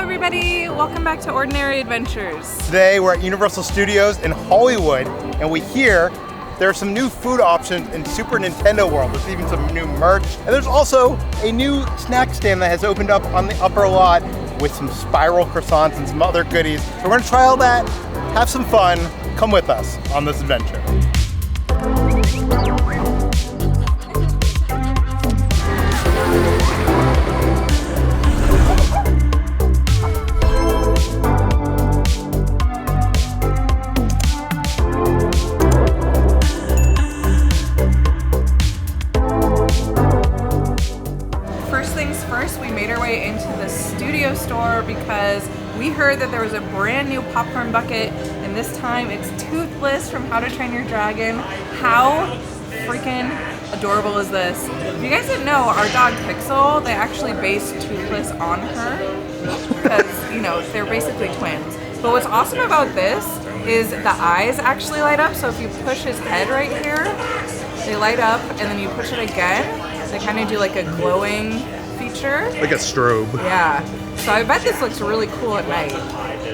everybody, welcome back to Ordinary Adventures. Today we're at Universal Studios in Hollywood, and we hear there are some new food options in Super Nintendo World. There's even some new merch, and there's also a new snack stand that has opened up on the upper lot with some spiral croissants and some other goodies. So we're gonna try all that, have some fun, come with us on this adventure. Store because we heard that there was a brand new popcorn bucket, and this time it's Toothless from How to Train Your Dragon. How freaking adorable is this? If you guys didn't know, our dog Pixel, they actually based Toothless on her because, you know, they're basically twins. But what's awesome about this is the eyes actually light up, so if you push his head right here, they light up, and then you push it again, they kind of do like a glowing feature. Like a strobe. Yeah. So I bet this looks really cool at night.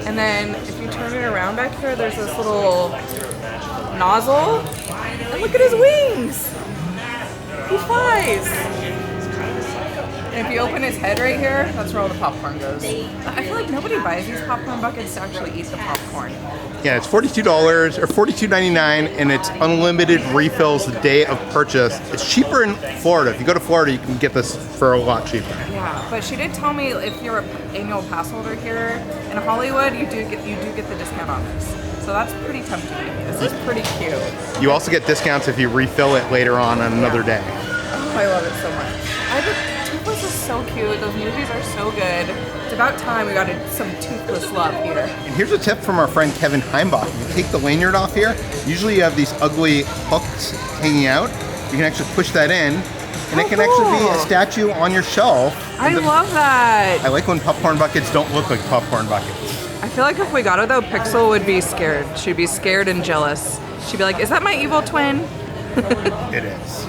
And then if you turn it around back here, there's this little nozzle. And look at his wings! He flies! And if you open his head right here, that's where all the popcorn goes. I feel like nobody buys these popcorn buckets to actually eat the popcorn. Yeah, it's $42 or $42.99, and it's unlimited refills the day of purchase. It's cheaper in Florida. If you go to Florida, you can get this for a lot cheaper. Yeah, but she did tell me if you're an annual pass holder here in Hollywood, you do get the discount on this. So that's pretty tempting. This is pretty cute. You also get discounts if you refill it later on another day. Oh, I love it so much. Toothless is so cute. Those movies are so good. It's about time we got some Toothless love here. And here's a tip from our friend Kevin Heimbach. If you take the lanyard off here, usually you have these ugly hooks hanging out. You can actually push that in, and it can actually be a statue on your shelf. I love that. I like when popcorn buckets don't look like popcorn buckets. I feel like if we got it though, Pixel would be scared. She'd be scared and jealous. She'd be like, is that my evil twin? It is.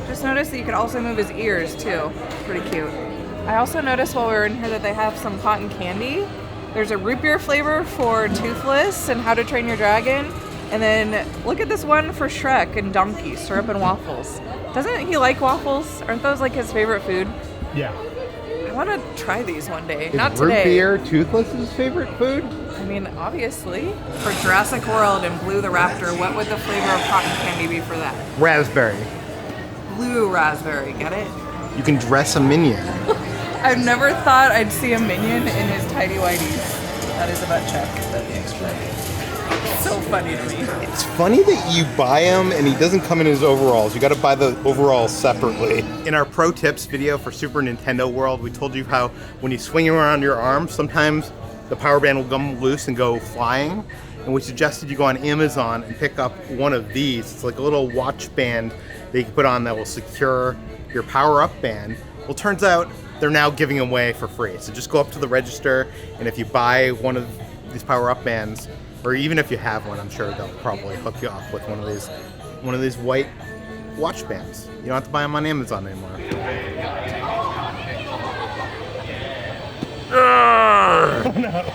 Just noticed that you could also move his ears too. Pretty cute. I also noticed while we were in here that they have some cotton candy. There's a root beer flavor for Toothless and How to Train Your Dragon. And then look at this one for Shrek and Donkey, syrup and waffles. Doesn't he like waffles? Aren't those like his favorite food? Yeah. I want to try these one day. Is Not root today. beer Toothless's favorite food? I mean, obviously. For Jurassic World and Blue the Raptor, what would the flavor of cotton candy be for that? Raspberry. Blue raspberry, get it? You can dress a minion. I've never thought I'd see a minion in his tidy whities. That is a butt check. That's the extra. It's so funny to me. It's funny that you buy him and he doesn't come in his overalls. You gotta buy the overalls separately. In our pro tips video for Super Nintendo World, we told you how when you swing him around your arm, sometimes the power band will come loose and go flying. And we suggested you go on Amazon and pick up one of these. It's like a little watch band that you can put on that will secure your power-up band. Well, turns out they're now giving them away for free. So just go up to the register, and if you buy one of these power-up bands, or even if you have one, I'm sure they'll probably hook you up with one of these white watch bands. You don't have to buy them on Amazon anymore. Oh, no.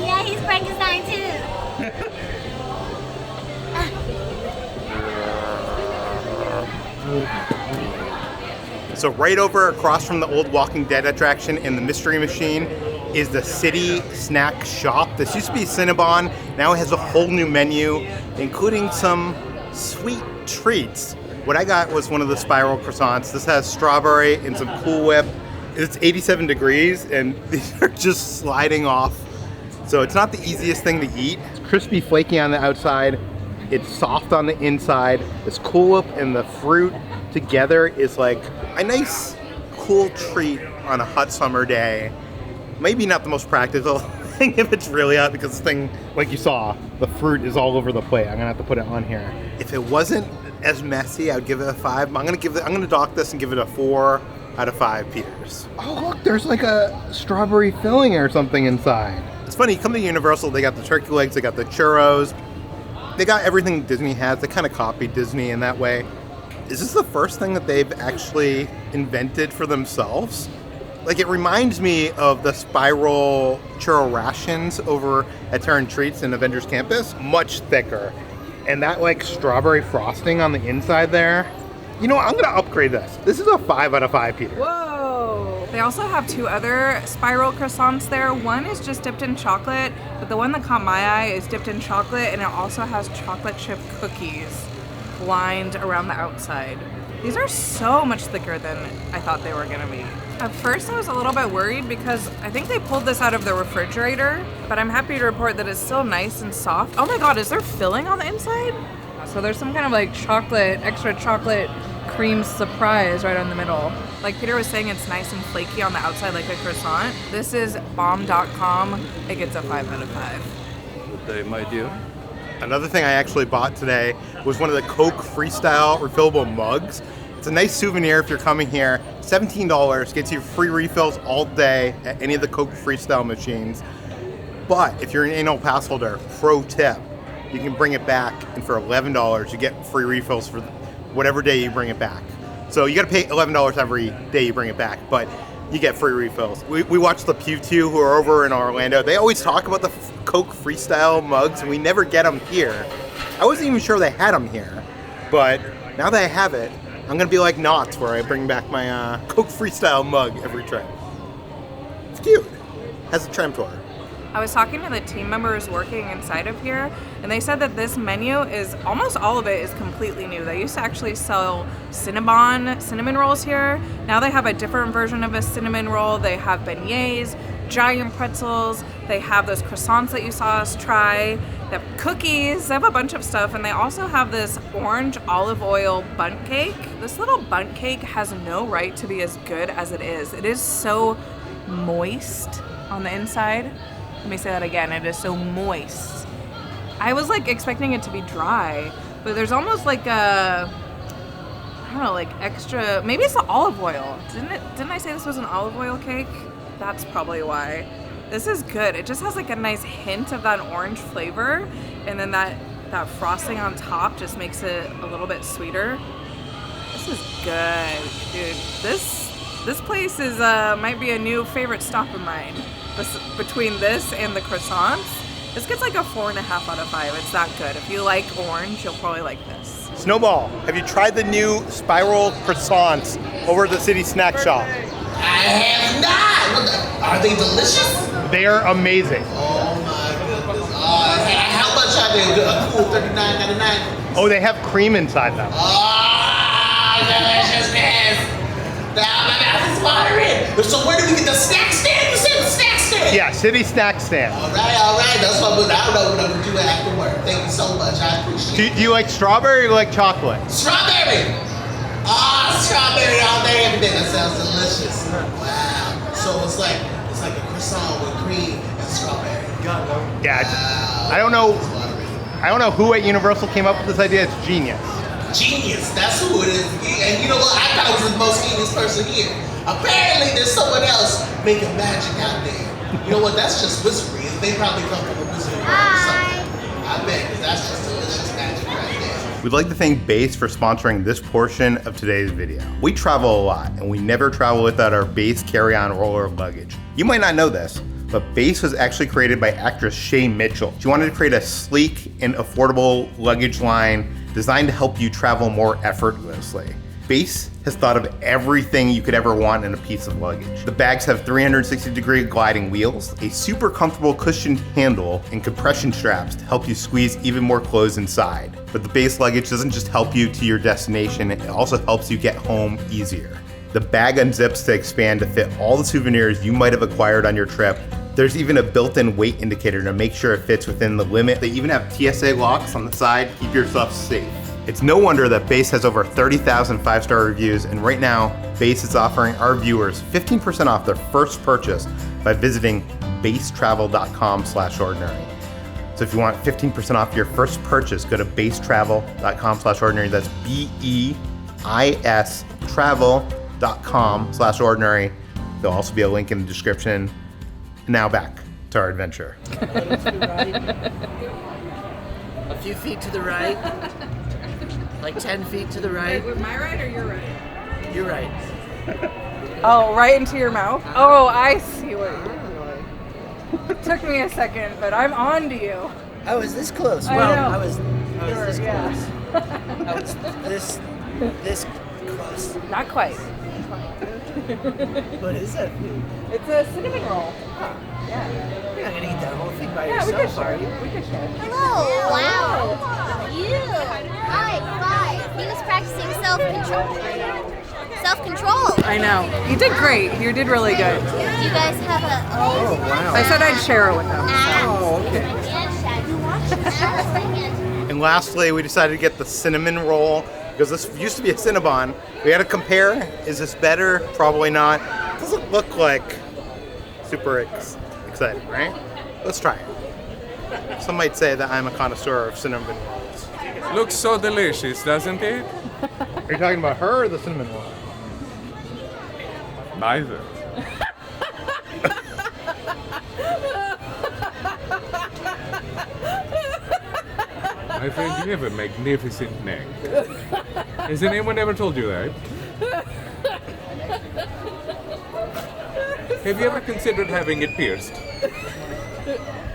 Yeah, he's Frankenstein too. So right over across from the old Walking Dead attraction in the Mystery Machine is the City Snack Shop. This used to be Cinnabon. Now it has a whole new menu, including some sweet treats. What I got was one of the spiral croissants. This has strawberry and some Cool Whip. It's 87 degrees, and these are just sliding off. So it's not the easiest thing to eat. It's crispy, flaky on the outside. It's soft on the inside. This Cool Whip and the fruit together is like a nice, cool treat on a hot summer day. Maybe not the most practical thing if it's really hot, because this thing, like you saw, the fruit is all over the plate. I'm gonna have to put it on here. If it wasn't as messy, I would give it a 5. I'm gonna dock this and give it a 4 out of 5 Peters. Oh look, there's like a strawberry filling or something inside. It's funny, you come to Universal, they got the turkey legs, they got the churros. they got everything Disney has. They kind of copied Disney in that way. Is this the first thing that they've actually invented for themselves? Like, it reminds me of the spiral churro rations over at Terran Treats in Avengers Campus. Much thicker. And that, like, strawberry frosting on the inside there. You know what? I'm going to upgrade this. This is a 5 out of 5, Peter. Whoa! They also have 2 other spiral croissants there. One is just dipped in chocolate, but the one that caught my eye is dipped in chocolate, and it also has chocolate chip cookies lined around the outside. These are so much thicker than I thought they were gonna be. At first I was a little bit worried because I think they pulled this out of the refrigerator, but I'm happy to report that it's still nice and soft. Oh my god, is there filling on the inside? So there's some kind of like extra chocolate cream surprise right on the middle. Like Peter was saying, it's nice and flaky on the outside like a croissant. This is bomb.com. It gets a 5 out of 5. Good day, my dear. Another thing I actually bought today was one of the Coke Freestyle refillable mugs. It's a nice souvenir if you're coming here. $17, gets you free refills all day at any of the Coke Freestyle machines. But if you're an annual pass holder, pro tip, you can bring it back, and for $11 you get free refills for whatever day you bring it back. So you gotta pay $11 every day you bring it back, but you get free refills. We watched the Pew 2 who are over in Orlando. They always talk about the Coke Freestyle mugs, and we never get them here. I wasn't even sure they had them here, but now that I have it, I'm gonna be like Knott's, where I bring back my Coke Freestyle mug every trip. It's cute. Has a tram tour. I was talking to the team members working inside of here, and they said that this menu is, almost all of it is completely new. They used to actually sell cinnamon rolls here. Now they have a different version of a cinnamon roll. They have beignets, giant pretzels. They have those croissants that you saw us try. They have cookies. They have a bunch of stuff, and they also have this orange olive oil bundt cake. This little bundt cake has no right to be as good as it is. It is so moist on the inside. Let me say that again, it is so moist. I was like expecting it to be dry, but there's almost like a, I don't know, like extra, maybe it's the olive oil. Didn't I say this was an olive oil cake? That's probably why. This is good. It just has like a nice hint of that orange flavor, and then that frosting on top just makes it a little bit sweeter. This is good, dude. This place is might be a new favorite stop of mine. Between this and the croissants, this gets like a 4.5 out of 5. It's that good. If you like orange, you'll probably like this. Snowball, have you tried the new spiral croissants over at the City Snack Shop? I have not. Are they delicious? They are amazing. Oh my goodness. How much are they? A cool $39.99. Oh, they have cream inside them. Oh, deliciousness. Now my mouth is watering. So where do we get the snack stand? You said the snack stand. Yeah, City Snack Stand. All right. That's what I don't know what I'm gonna do after work. Thank you so much. I appreciate it. Do you like strawberry or like chocolate? Strawberry. Strawberry all day, every day. That sounds delicious. Wow. So it's like a croissant with cream and strawberry. Yeah. Wow. I don't know who at Universal came up with this idea. It's genius. Genius, that's who it is. And you know what? I thought it was the most genius person here. Apparently, there's someone else making magic out there. You know what? That's just wizardry. They probably come from a wizardry world or something. I bet, because that's just delicious magic right there. We'd like to thank Base for sponsoring this portion of today's video. We travel a lot, and we never travel without our Base carry-on roller of luggage. You might not know this, but Base was actually created by actress Shay Mitchell. She wanted to create a sleek and affordable luggage line designed to help you travel more effortlessly. Base has thought of everything you could ever want in a piece of luggage. The bags have 360-degree gliding wheels, a super comfortable cushioned handle, and compression straps to help you squeeze even more clothes inside. But the Base luggage doesn't just help you to your destination, it also helps you get home easier. The bag unzips to expand to fit all the souvenirs you might have acquired on your trip. There's even a built-in weight indicator to make sure it fits within the limit. They even have TSA locks on the side to keep your stuff safe. It's no wonder that Base has over 30,000 5-star reviews, and right now, Base is offering our viewers 15% off their first purchase by visiting basetravel.com/ordinary. So if you want 15% off your first purchase, go to basetravel.com/ordinary. That's BEIS travel.com/ordinary. There'll also be a link in the description. Now back to our adventure. A few feet to the right. Like 10 feet to the right. Wait, my right or your right? You're right. Oh, right into your mouth? Oh, I see what you're doing. It took me a second, but I'm on to you. I was this close. I Well, know. I was this Yeah. close. I was this close. Not quite. What is that food? It's a cinnamon roll. Yeah. You're not gonna eat that whole thing by Yeah, we yourself, could are share. you? We could share. Oh, wow. You. Hi. He was practicing self-control. Self-control. I know. You did great. You did really good. Do you guys have a... Oh, wow. I said I'd share it with them. Oh, okay. And lastly, we decided to get the cinnamon roll because this used to be a Cinnabon. We had to compare. Is this better? Probably not. Doesn't look like super exciting, right? Let's try it. Some might say that I'm a connoisseur of cinnamon rolls. Looks so delicious, doesn't it? Are you talking about her or the cinnamon roll? Neither. I think you have a magnificent neck. Has anyone ever told you that? Have you ever considered having it pierced?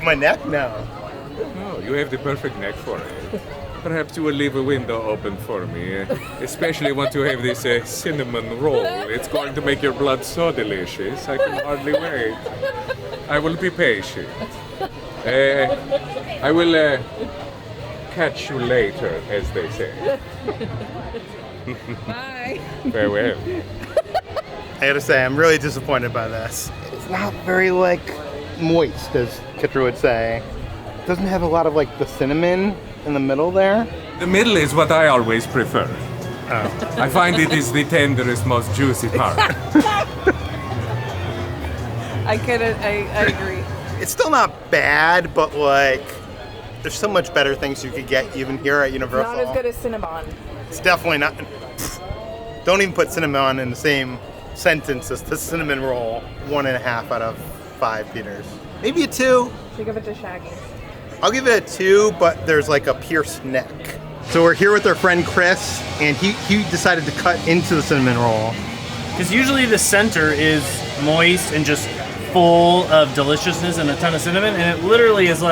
My neck? No. Oh, you have the perfect neck for it. Perhaps you will leave a window open for me, especially once you have this cinnamon roll. It's going to make your blood so delicious, I can hardly wait. I will be patient. I will catch you later, as they say. Bye. Farewell. I gotta say, I'm really disappointed by this. It's not very, moist, as Kitra would say. It doesn't have a lot of, the cinnamon in the middle there. The middle is what I always prefer. Oh. I find it is the tenderest, most juicy part. I agree. It's still not bad, but, there's so much better things you could get even here at Universal. Not as good as Cinnabon. It's definitely not. Don't even put cinnamon in the same sentence as the cinnamon roll. 1.5 out of 5 Peters. Maybe a 2. Should give it to Shaggy. I'll give it a 2, but there's a pierced neck. So we're here with our friend Chris, and he decided to cut into the cinnamon roll. Because usually the center is moist and just full of deliciousness and a ton of cinnamon, and it literally is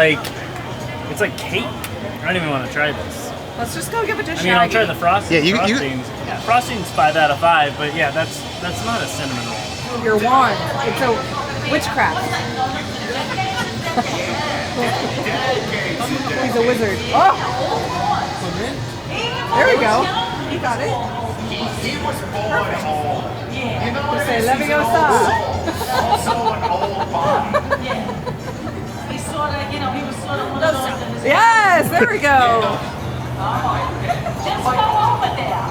it's like cake. I don't even want to try this. Let's just go give it to Shaggy. I mean, I'll try the frosting. Yeah, Frosting's 5 out of 5, but yeah, that's not a cinnamon roll. Your wand. It's a witchcraft. He's a wizard. Oh! There we go. You got it. Just say, let me go stop. Yes, there we go. Just go over there.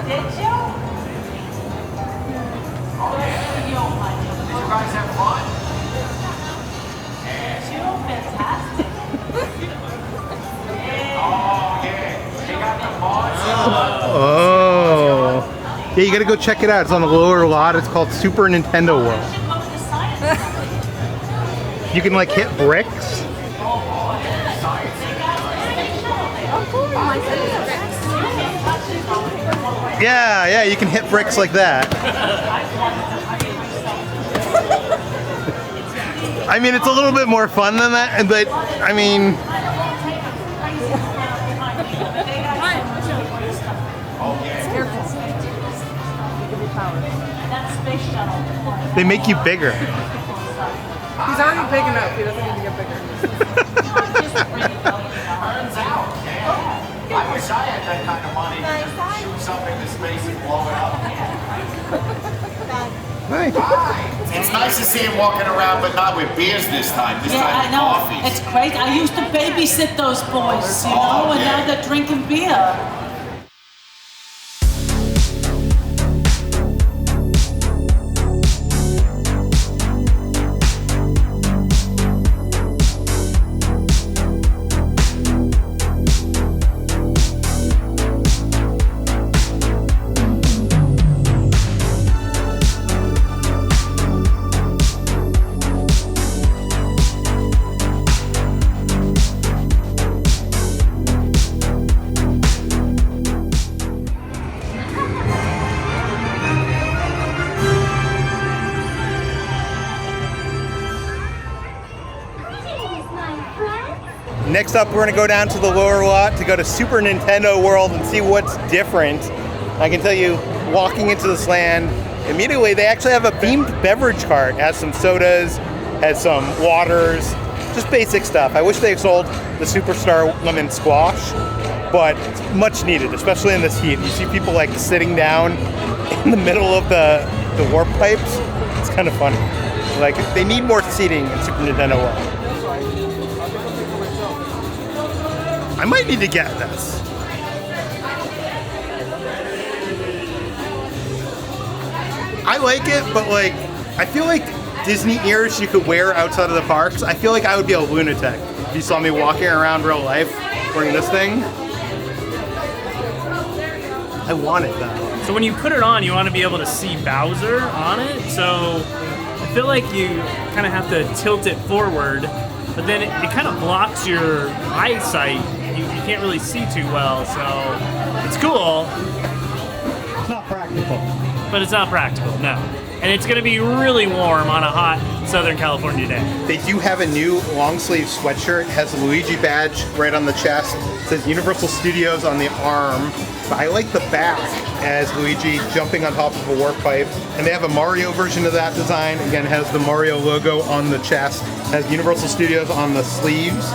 Did you? Did you guys have fun? Fantastic. Oh. Yeah, you gotta go check it out. It's on the lower lot. It's called Super Nintendo World. You can hit bricks. Yeah, you can hit bricks like that. I mean, it's a little bit more fun than that, but I mean... They make you bigger. He's already big enough. He doesn't need to get bigger. I wish I had that kind of money to shoot something to space and blow it up. Hi. It's nice to see him walking around, but not with beers this time. This Yeah, time I with know. coffees. It's great. I used to babysit those boys, you know, and now they're drinking beer. Next up, we're gonna go down to the lower lot to go to Super Nintendo World and see what's different. I can tell you, walking into this land, immediately they actually have a themed beverage cart. It has some sodas, has some waters, just basic stuff. I wish they sold the Superstar Lemon Squash, but it's much needed, especially in this heat. You see people like sitting down in the middle of the warp pipes. It's kind of funny. Like, they need more seating in Super Nintendo World. I might need to get this. I like it, but like, I feel like Disney ears you could wear outside of the parks. I feel like I would be a lunatic if you saw me walking around real life wearing this thing. I want it though. So when you put it on, you want to be able to see Bowser on it. So I feel like you kind of have to tilt it forward, but then it kind of blocks your eyesight. You can't really see too well, so it's cool. It's not practical. But it's not practical, no. And it's going to be really warm on a hot Southern California day. They do have a new long sleeve sweatshirt. It has a Luigi badge right on the chest. It says Universal Studios on the arm. But I like the back as Luigi jumping on top of a warp pipe. And they have a Mario version of that design. Again, it has the Mario logo on the chest. It has Universal Studios on the sleeves.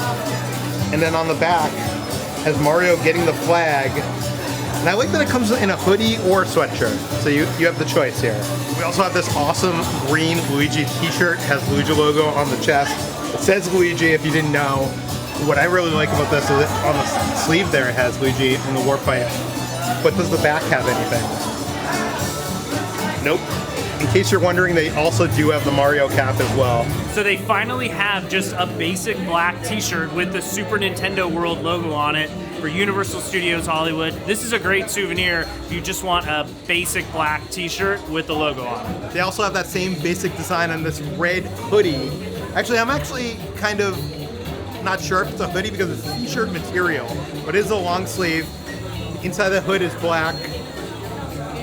And then on the back has Mario getting the flag. And I like that it comes in a hoodie or a sweatshirt. So you have the choice here. We also have this awesome green Luigi t-shirt. It has Luigi logo on the chest. It says Luigi if you didn't know. What I really like about this is that on the sleeve there it has Luigi in the warp pipe. But does the back have anything? Nope. In case you're wondering, they also do have the Mario cap as well. So they finally have just a basic black t-shirt with the Super Nintendo World logo on it for Universal Studios Hollywood. This is a great souvenir if you just want a basic black t-shirt with the logo on it. They also have that same basic design on this red hoodie. Actually, I'm kind of not sure if it's a hoodie because it's t-shirt material, but it is a long sleeve. Inside the hood is black.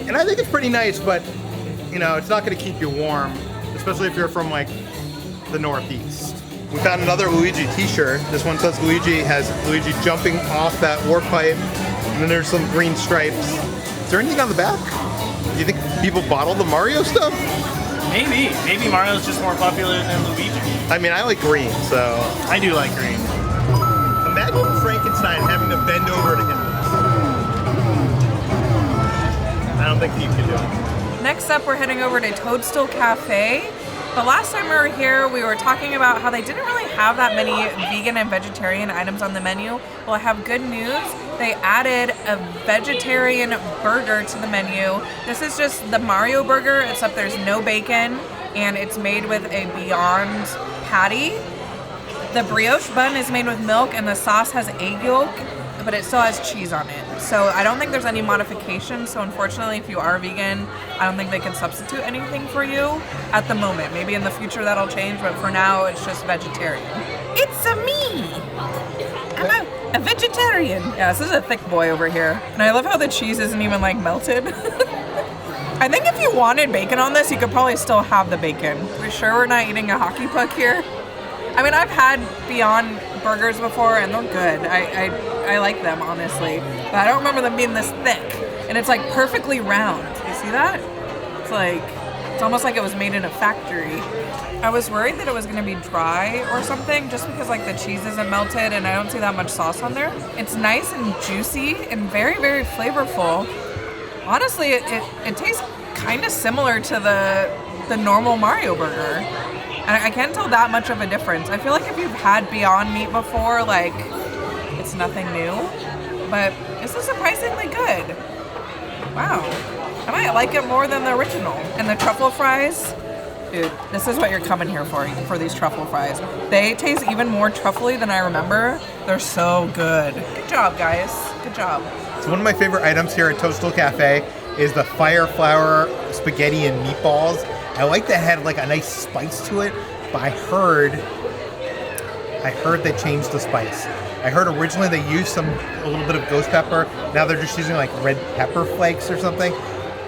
And I think it's pretty nice, but you know, it's not going to keep you warm, especially if you're from like the Northeast. We found another Luigi t-shirt. This one says Luigi, has Luigi jumping off that warp pipe, and then there's some green stripes. Is there anything on the back? Do you think people bottle the Mario stuff? Maybe Mario's just more popular than Luigi. I mean, I like green, so. I do like green. Imagine Frankenstein having to bend over to him. I don't think he can do it. Next up, we're heading over to Toadstool Cafe. The last time we were here, we were talking about how they didn't really have that many vegan and vegetarian items on the menu. Well, I have good news. They added a vegetarian burger to the menu. This is just the Mario burger, except there's no bacon, and it's made with a Beyond patty. The brioche bun is made with milk, and the sauce has egg yolk, but it still has cheese on it. So I don't think there's any modifications. So unfortunately, if you are vegan, I don't think they can substitute anything for you at the moment. Maybe in the future that'll change, but for now, it's just vegetarian. It's a me! I'm a vegetarian. Yeah, this is a thick boy over here. And I love how the cheese isn't even like melted. I think if you wanted bacon on this, you could probably still have the bacon. We're sure we're not eating a hockey puck here? I mean, I've had Beyond burgers before and they're good. I like them, honestly. But I don't remember them being this thick. And it's like perfectly round. You see that? It's almost like it was made in a factory. I was worried that it was gonna be dry or something just because like the cheese isn't melted and I don't see that much sauce on there. It's nice and juicy and very, very flavorful. Honestly, it tastes kind of similar to the normal Mario burger. And I can't tell that much of a difference. I feel like if you've had Beyond Meat before, like, it's nothing new. But this is surprisingly good. Wow. I might like it more than the original. And the truffle fries, dude, this is what you're coming here for these truffle fries. They taste even more truffly than I remember. They're so good. Good job, guys. Good job. So one of my favorite items here at Toadstool Cafe is the fire flour spaghetti and meatballs. I like that it had like a nice spice to it, but I heard they changed the spice. I heard originally they used a little bit of ghost pepper. Now they're just using like red pepper flakes or something.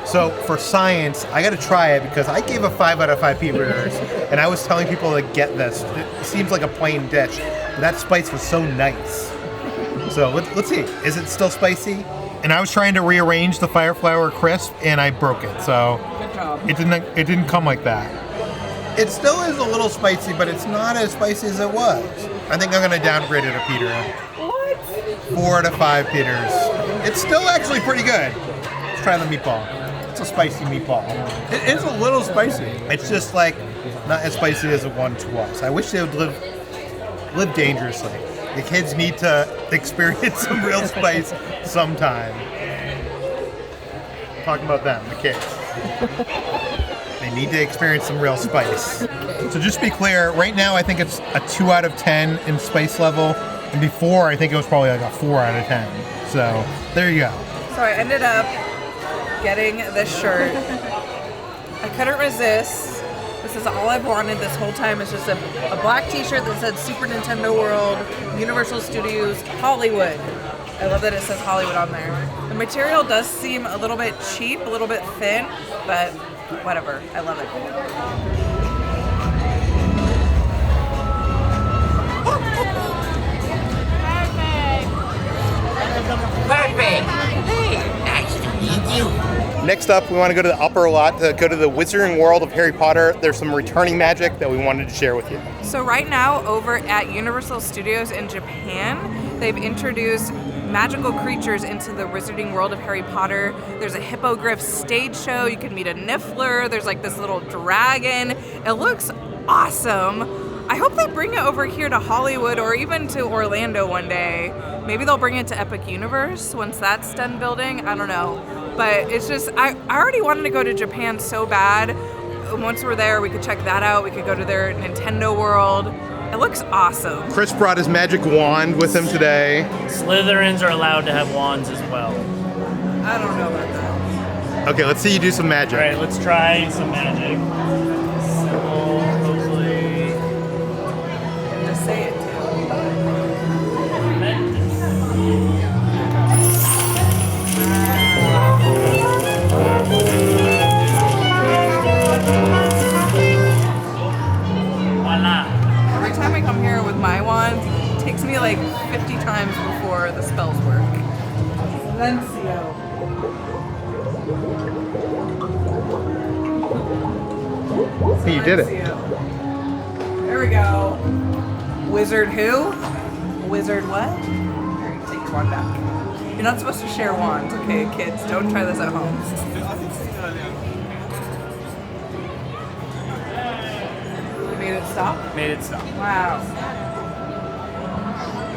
So for science, I got to try it because I gave a 5 out of 5 Pete Burgers, and I was telling people to get this. It seems like a plain dish, but that spice was so nice. So let's see, is it still spicy? And I was trying to rearrange the Fire Flower crisp, and I broke it. So Good job. it didn't come like that. It still is a little spicy, but it's not as spicy as it was. I think I'm gonna downgrade it a Peter. What? 4 out of 5 Peters. It's still actually pretty good. Let's try the meatball. It's a spicy meatball. It is a little spicy. It's just like not as spicy as it once was. I wish they would live dangerously. The kids need to experience some real spice sometime. I'm talking about them, the kids. They need to experience some real spice. So just to be clear, right now I think it's a 2 out of 10 in spice level. And before I think it was probably like a 4 out of 10. So there you go. So I ended up getting this shirt. I couldn't resist. This is all I've wanted this whole time. It's just a black t-shirt that said Super Nintendo World, Universal Studios, Hollywood. I love that it says Hollywood on there. The material does seem a little bit cheap, a little bit thin, but whatever. I love it. Perfect. Hey, nice to meet you. Next up, we want to go to the upper lot to go to the Wizarding World of Harry Potter. There's some returning magic that we wanted to share with you. So right now, over at Universal Studios in Japan, they've introduced magical creatures into the Wizarding World of Harry Potter. There's a hippogriff stage show. You can meet a Niffler. There's like this little dragon. It looks awesome. I hope they bring it over here to Hollywood or even to Orlando one day. Maybe they'll bring it to Epic Universe once that's done building. I don't know. But it's just, I already wanted to go to Japan so bad. Once we're there, we could check that out. We could go to their Nintendo World. It looks awesome. Chris brought his magic wand with him today. Slytherins are allowed to have wands as well. I don't know about that. Okay, let's see you do some magic. All right, let's try some magic. Simple, hopefully. Just say it too. Voila. Every time I come here with my wand, it takes me like 50 times before the spells work. Silencio. Hey, you did it. There we go. Wizard who? Wizard what? Here, you take your wand back. You're not supposed to share wands, okay, kids? Don't try this at home. You made it stop? Made it stop. Wow.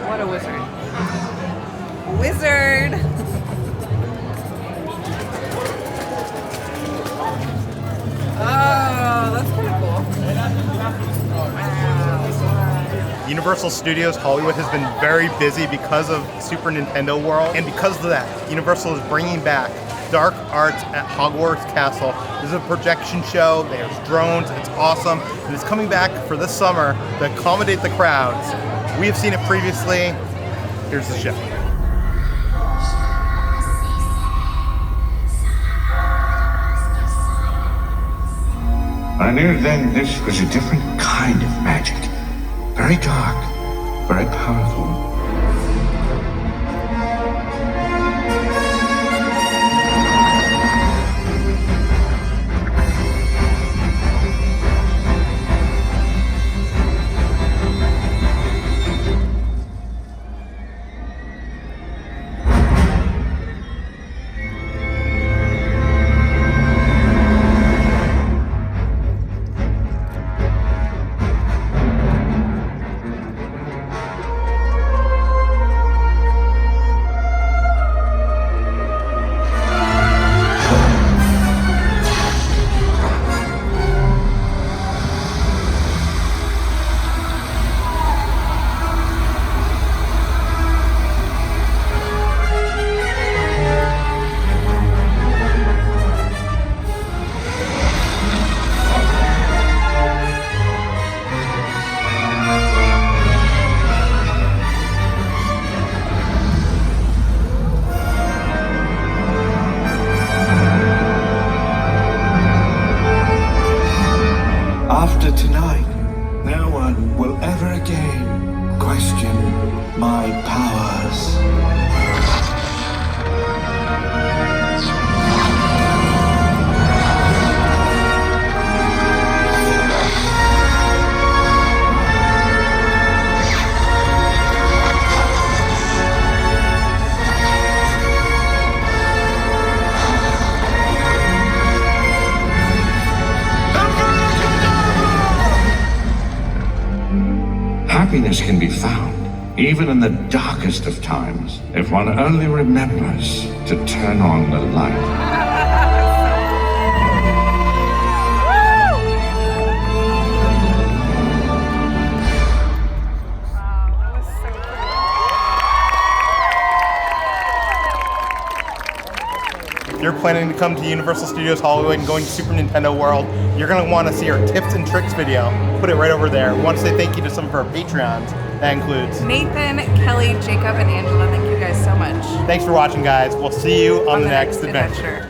What a wizard. Wizard! Oh, that's kind of cool. Wow. Universal Studios Hollywood has been very busy because of Super Nintendo World. And because of that, Universal is bringing back Dark Arts at Hogwarts Castle. This is a projection show. There's drones. It's awesome. And it's coming back for this summer to accommodate the crowds. We have seen it previously. Here's the show. I knew then this was a different kind of magic. Very dark, very powerful. happiness can be found, even in the darkest of times, if one only remembers to turn on the light. If you're planning to come to Universal Studios Hollywood and going to Super Nintendo World, you're going to want to see our tips and tricks video. Put it right over there. We want to say thank you to some of our Patreons. That includes Nathan, Kelly, Jacob, and Angela. Thank you guys so much. Thanks for watching, guys. We'll see you on the next adventure.